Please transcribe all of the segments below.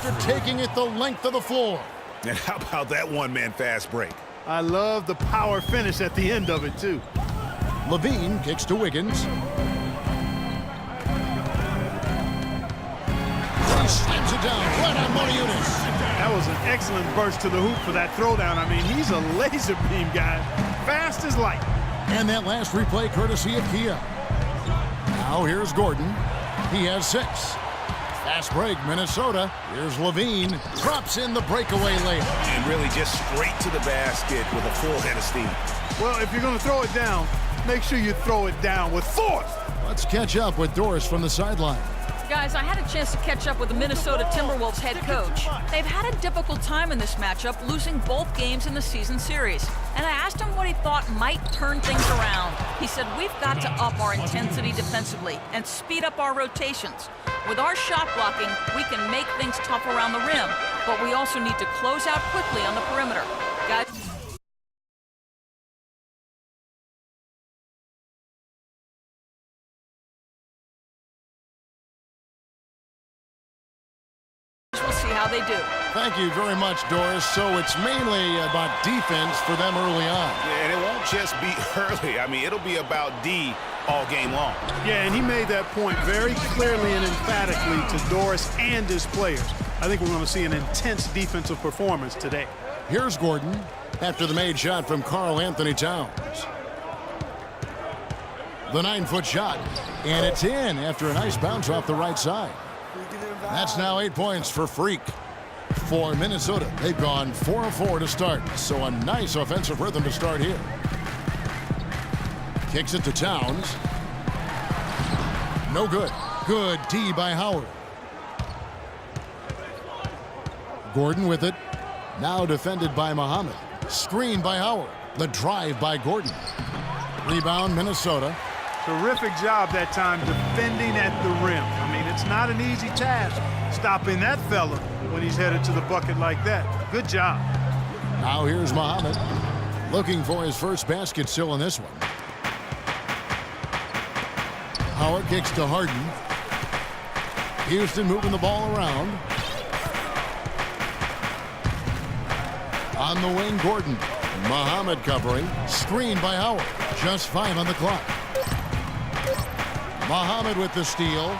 after taking it the length of the floor. And how about that one-man fast break? I love the power finish at the end of it, too. Levine kicks to Wiggins. He slams it down right on Moniunas. That was an excellent burst to the hoop for that throwdown. I mean, he's a laser beam guy. Fast as light. And that last replay courtesy of Kia. Now here's Gordon. He has 6. Fast break, Minnesota. Here's Levine. Drops in the breakaway layup. And really just straight to the basket with a full head of steam. Well, if you're going to throw it down, make sure you throw it down with force. Let's catch up with Doris from the sideline. Guys, I had a chance to catch up with the Minnesota Timberwolves head coach. They've had a difficult time in this matchup, losing both games in the season series. And I asked him what he thought might turn things around. He said, we've got to up our intensity defensively and speed up our rotations. With our shot blocking, we can make things tough around the rim, but we also need to close out quickly on the perimeter. Guys, we'll see how they do. Thank you very much, Doris. So it's mainly about defense for them early on. Yeah, and it won't just be early. I mean, it'll be about D all game long. Yeah, and he made that point very clearly and emphatically to Doris and his players. I think we're going to see an intense defensive performance today. Here's Gordon after the made shot from Karl Anthony Towns. The 9-foot shot, and it's in after a nice bounce off the right side. That's now 8 points for Freak. For Minnesota, they've gone 4 of 4 to start, so a nice offensive rhythm to start here. Kicks it to Towns. No good. Good D by Howard. Gordon with it. Now defended by Muhammad. Screen by Howard. The drive by Gordon. Rebound, Minnesota. Terrific job that time defending at the rim. I mean, it's not an easy task stopping that fella when he's headed to the bucket like that. Good job. Now here's Muhammad. Looking for his first basket still in this one. Howard kicks to Harden. Houston moving the ball around. On the wing, Gordon. Muhammad covering. Screen by Howard. Just 5 on the clock. Muhammad with the steal.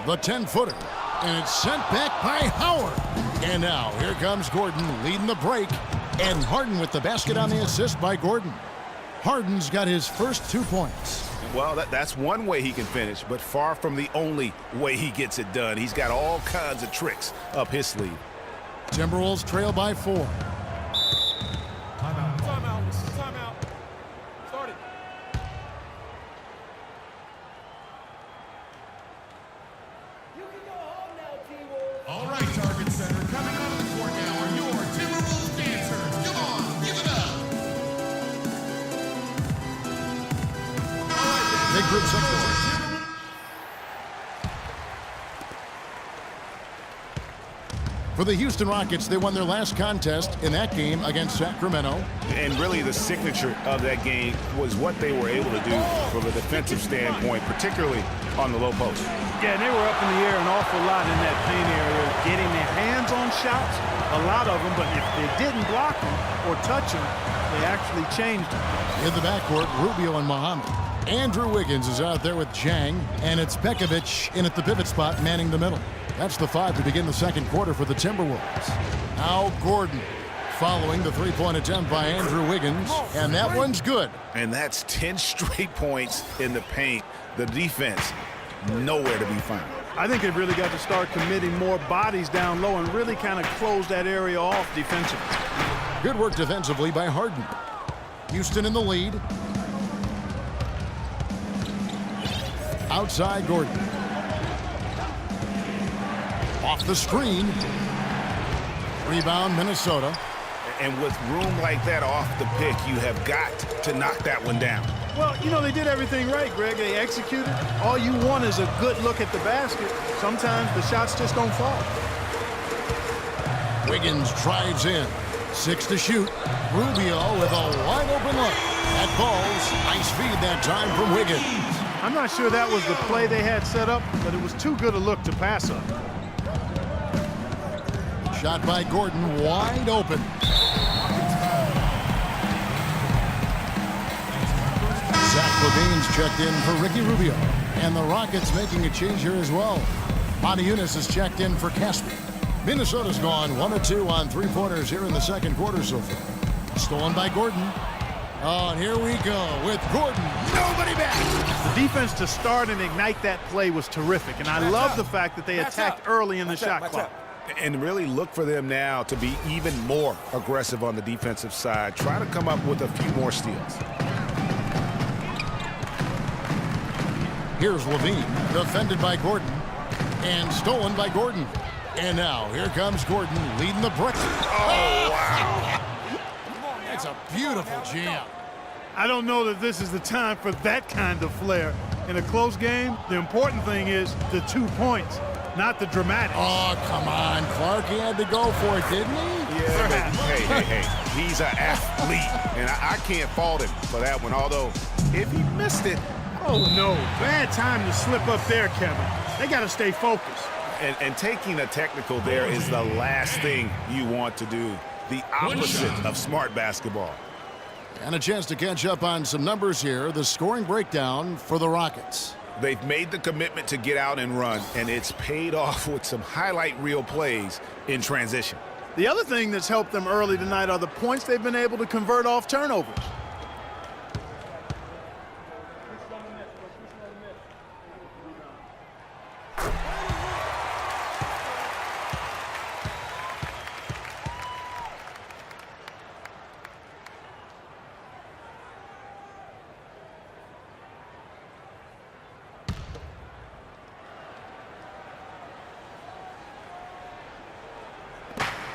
The 10-footer. And it's sent back by Howard. And now here comes Gordon leading the break. And Harden with the basket on the assist by Gordon. Harden's got his first 2 points. Well, that's one way he can finish, but far from the only way he gets it done. He's got all kinds of tricks up his sleeve. Timberwolves trail by 4. Timeout. Timeout. Start it. You can go home now, T-Wolves. All right, target center. Coming out of the court now are your Timberwolves dancers. Come on, give it up. Big group sector. For the Houston Rockets, they won their last contest in that game against Sacramento. And really the signature of that game was what they were able to do from a defensive standpoint, particularly on the low post. Yeah, they were up in the air an awful lot in that paint area, getting their hands on shots, a lot of them, but if they didn't block them or touch them, they actually changed them. In the backcourt, Rubio and Muhammad. Andrew Wiggins is out there with Jang, and it's Pekovic in at the pivot spot manning the middle. That's the 5 to begin the second quarter for the Timberwolves. Now Gordon following the three-point attempt by Andrew Wiggins, and that one's good. And that's 10 straight points in the paint. The defense, nowhere to be found. I think they've really got to start committing more bodies down low and really kind of close that area off defensively. Good work defensively by Harden. Houston in the lead. Outside Gordon. Off the screen. Rebound, Minnesota. And with room like that off the pick, you have got to knock that one down. Well, you know, they did everything right, Greg. They executed. All you want is a good look at the basket. Sometimes the shots just don't fall. Wiggins drives in. 6 to shoot. Rubio with a wide open look. That falls. Nice feed that time from Wiggins. I'm not sure that was the play they had set up, but it was too good a look to pass up. Shot by Gordon, wide open. Zach Levine's checked in for Ricky Rubio. And the Rockets making a change here as well. Monty Eunice is checked in for Casper. Minnesota's gone 1 of 2 on three-pointers here in the second quarter so far. Stolen by Gordon. Oh, and here we go with Gordon. Nobody back. The defense to start and ignite that play was terrific, and I love the fact that they attacked early in the shot clock. And really look for them now to be even more aggressive on the defensive side. Try to come up with a few more steals. Here's Levine, defended by Gordon, and stolen by Gordon. And now, here comes Gordon, leading the brick. Oh, wow. That's a beautiful jam. I don't know that this is the time for that kind of flair. In a close game, the important thing is the 2 points, not the dramatics. Oh, come on. Clark, he had to go for it, didn't he? Yeah, but hey. He's an athlete, and I can't fault him for that one. Although, if he missed it. Oh, no. Bad time to slip up there, Kevin. They got to stay focused. And taking a technical there is the last thing you want to do. The opposite of smart basketball. And a chance to catch up on some numbers here. The scoring breakdown for the Rockets. They've made the commitment to get out and run, and it's paid off with some highlight reel plays in transition. The other thing that's helped them early tonight are the points they've been able to convert off turnovers.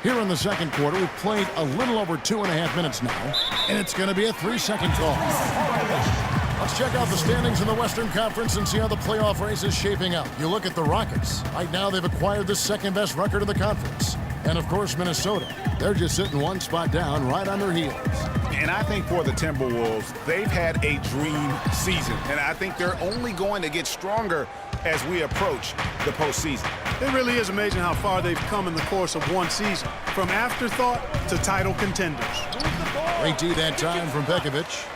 Here in the second quarter, we've played a little over 2.5 minutes now, and it's going to be a 3-second call. Let's check out the standings in the Western Conference and see how the playoff race is shaping up. You look at the Rockets. Right now, they've acquired the second-best record in the conference. And, of course, Minnesota. They're just sitting one spot down, right on their heels. And I think for the Timberwolves, they've had a dream season. And I think they're only going to get stronger as we approach the postseason. It really is amazing how far they've come in the course of one season, from afterthought to title contenders. Great D that time from Pekovic.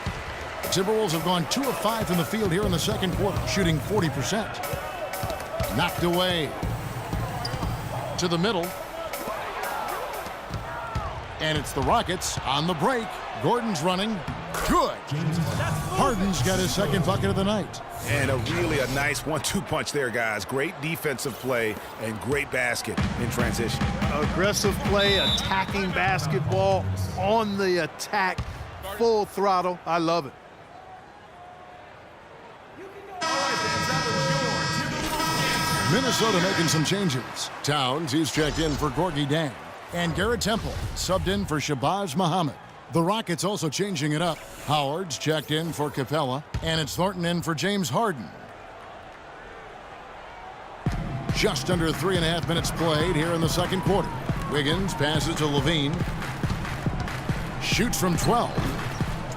Timberwolves have gone 2 of 5 from the field here in the second quarter, shooting 40%. Knocked away to the middle. And it's the Rockets on the break. Gordon's running. Good. Harden's got his second bucket of the night. And a nice 1-2 punch there, guys. Great defensive play and great basket in transition. Aggressive play, attacking basketball, on the attack, full throttle. I love it. Minnesota making some changes. Towns, he's checked in for Gorgie Dang. And Garrett Temple subbed in for Shabazz Muhammad. The Rockets also changing it up. Howard's checked in for Capella, and it's Thornton in for James Harden. Just under 3.5 minutes played here in the second quarter. Wiggins passes to Levine. Shoots from 12.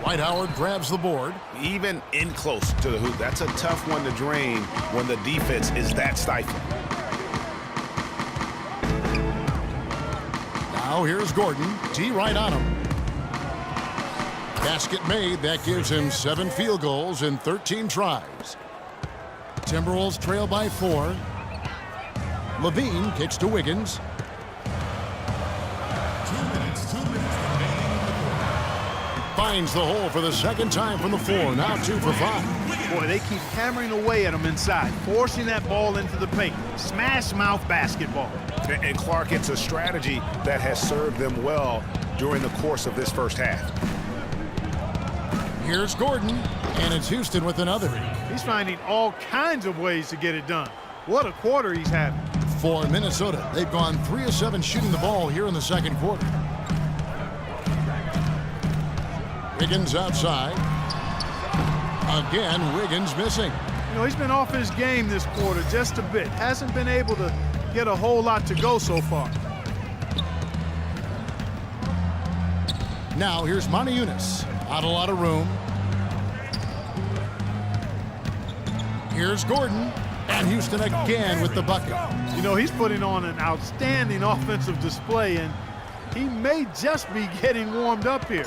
Dwight Howard grabs the board. Even in close to the hoop. That's a tough one to drain when the defense is that stifling. Now here's Gordon. T right on him. Basket made. That gives him 7 field goals in 13 tries. Timberwolves trail by 4. Levine kicks to Wiggins. 2 minutes remaining. Finds the hole for the second time from the floor. Now 2 for 5. Boy, they keep hammering away at him inside, forcing that ball into the paint. Smash mouth basketball. And Clark, it's a strategy that has served them well during the course of this first half. Here's Gordon, and it's Houston with another. He's finding all kinds of ways to get it done. What a quarter he's having. For Minnesota, they've gone 3 of 7 shooting the ball here in the second quarter. Wiggins outside. Again, Wiggins missing. You know, he's been off his game this quarter just a bit. Hasn't been able to get a whole lot to go so far. Now here's Monty Eunice. Not a lot of room. Here's Gordon, and Houston again with the bucket. You know, he's putting on an outstanding offensive display, and he may just be getting warmed up here.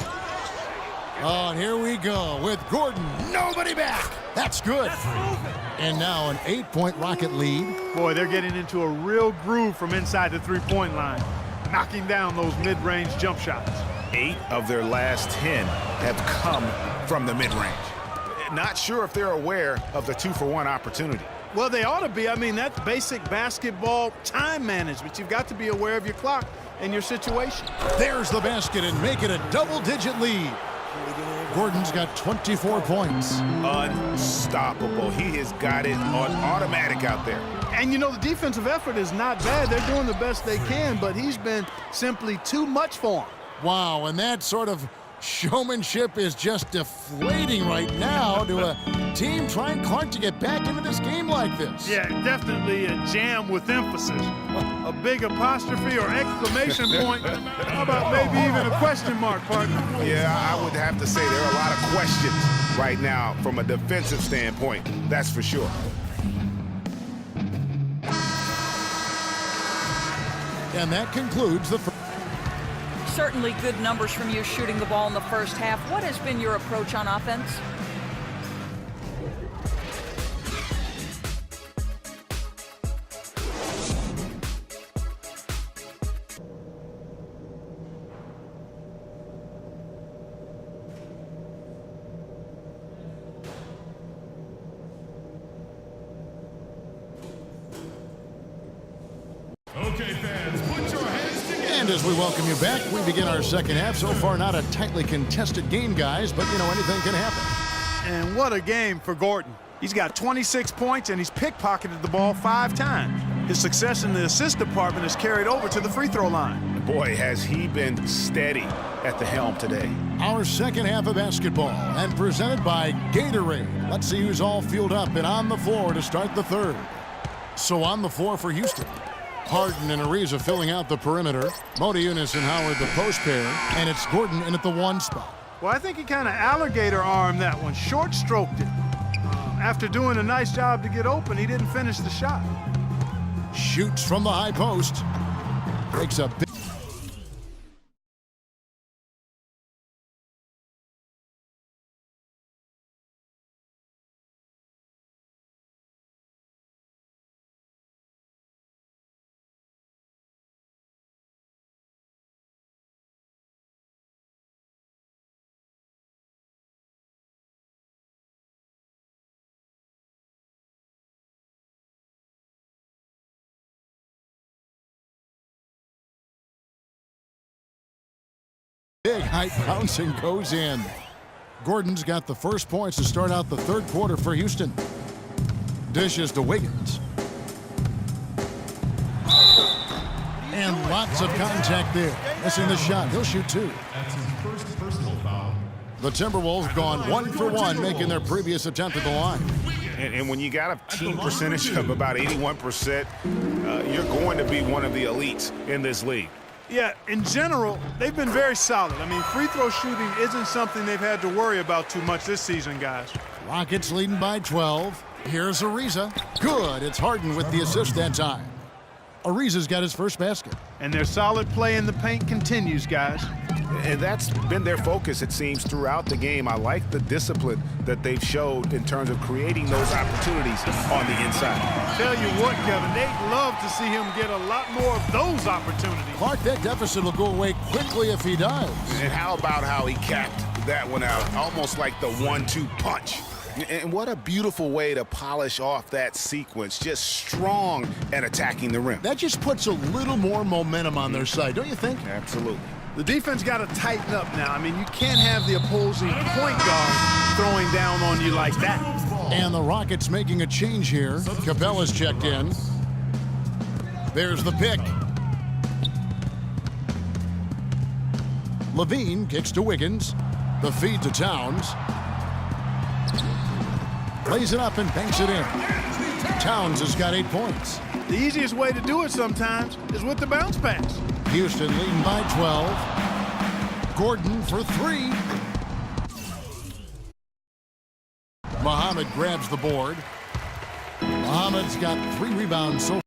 Oh, and here we go with Gordon. Nobody back. That's good. And now an 8-point Rocket lead. Boy, they're getting into a real groove from inside the three-point line, knocking down those mid-range jump shots. 8 of their last 10 have come from the mid-range. Not sure if they're aware of the 2-for-1 opportunity. Well, they ought to be. I mean, that's basic basketball time management. You've got to be aware of your clock and your situation. There's the basket and make it a double-digit lead. Gordon's got 24 points. Unstoppable. He has got it on automatic out there. And, you know, the defensive effort is not bad. They're doing the best they can, but he's been simply too much for him. Wow, and that sort of showmanship is just deflating right now to a team trying hard to get back into this game like this. Yeah, definitely a jam with emphasis. A big apostrophe or exclamation point. How about maybe even a question mark, partner? Yeah, I would have to say there are a lot of questions right now from a defensive standpoint. That's for sure. And that concludes the first. Certainly good numbers from you shooting the ball in the first half. What has been your approach on offense? Okay, fans, put your hands together. And as we welcome you back, we begin our second half. So far, not a tightly contested game, guys, but, you know, anything can happen. And what a game for Gordon. He's got 26 points, and he's pickpocketed the ball 5 times. His success in the assist department is carried over to the free throw line. Boy, has he been steady at the helm today. Our second half of basketball, and presented by Gatorade. Let's see who's all fueled up and on the floor to start the third. So on the floor for Houston, Harden and Ariza filling out the perimeter. Modiunas and Howard the post pair, and it's Gordon in at the 1 spot. Well, I think he kind of alligator armed that one, short stroked it. After doing a nice job to get open, he didn't finish the shot. Shoots from the high post. Makes a big. Big height bouncing goes in. Gordon's got the first points to start out the third quarter for Houston. Dishes to Wiggins. And lots of contact there. Missing the shot. He'll shoot 2. That's his first personal foul. The Timberwolves gone 1 for 1, making their previous attempt at the line. And when you got a team percentage of about 81%, you're going to be one of the elites in this league. Yeah, in general, they've been very solid. I mean, free throw shooting isn't something they've had to worry about too much this season, guys. Rockets leading by 12. Here's Ariza. Good. It's Harden with the assist that time. Ariza's got his first basket. And their solid play in the paint continues, guys. And that's been their focus, it seems, throughout the game. I like the discipline that they've showed in terms of creating those opportunities on the inside. Tell you what, Kevin, they'd love to see him get a lot more of those opportunities. Clark, that deficit will go away quickly if he does. And how about how he capped that one out, almost like the 1-2 punch. And what a beautiful way to polish off that sequence, just strong at attacking the rim. That just puts a little more momentum on their side, don't you think? Absolutely. The defense got to tighten up now. I mean, you can't have the opposing point guard throwing down on you like that. And the Rockets making a change here. Capella's checked in. There's the pick. Levine kicks to Wiggins. The feed to Towns. Lays it up and banks it in. Towns has got 8 points. The easiest way to do it sometimes is with the bounce pass. Houston leading by 12. Gordon for 3. Muhammad grabs the board. Muhammad's got 3 rebounds so